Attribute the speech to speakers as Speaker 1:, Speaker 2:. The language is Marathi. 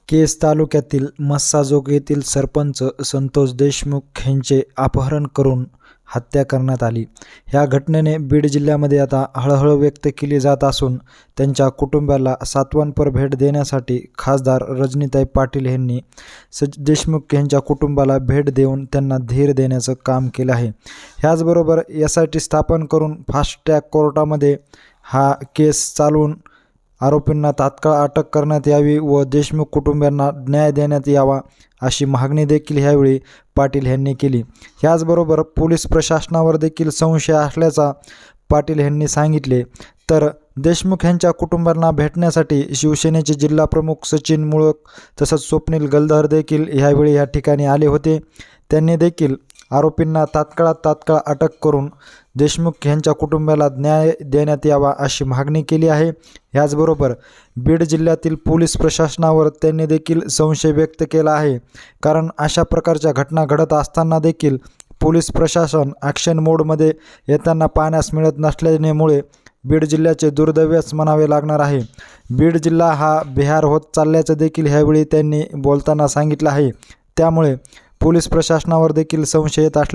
Speaker 1: केज तालुक्यातील मस्साजोग येथील सरपंच संतोष देशमुख यांचे अपहरण करून हत्या करण्यात आली। ह्या घटनेने बीड जिल्ह्यामध्ये आता हळहळ व्यक्त केली जात असून त्यांच्या कुटुंबाला सांत्वनपर भेट देण्यासाठी खासदार रजनीताई पाटील यांनी देशमुख यांच्या कुटुंबाला भेट देऊन त्यांना धीर देण्याचं काम केलं आहे। ह्याचबरोबर SIT स्थापन करून फास्ट ट्रॅक कोर्टामध्ये हा केस चालवून आरोपींना तात्काळ अटक करण्यात यावी व देशमुख कुटुंबियांना न्याय देण्यात यावा अशी मागणी देखील यावेळी पाटील यांनी केली। ह्याचबरोबर पोलीस प्रशासनावर देखील संशय असल्याचा पाटील यांनी सांगितले। तर देशमुख यांच्या कुटुंबांना भेटण्यासाठी शिवसेनेचे जिल्हा प्रमुख सचिन मुळक तसंच स्वप्नील गलदर देखील यावेळी या ठिकाणी आले होते। त्यांनी देखील आरोपींना तात्काळ अटक करून देशमुख यांच्या कुटुंबाला न्याय देण्यात यावा अशी मागणी केली आहे। ह्याचबरोबर बीड जिल्ह्यातील पोलीस प्रशासनावर त्यांनी देखील संशय व्यक्त केला आहे, कारण अशा प्रकारच्या घटना घडत असताना देखील पोलीस प्रशासन ॲक्शन मोडमध्ये येताना पाहण्यास मिळत नसल्यामुळे बीड जिल्ह्याचे दुर्दैवच म्हणावे लागणार आहे। बीड जिल्हा हा बिहार होत चालल्याचं देखील ह्यावेळी त्यांनी बोलताना सांगितलं आहे। त्यामुळे पोलीस प्रशासनावर देखील संशय येत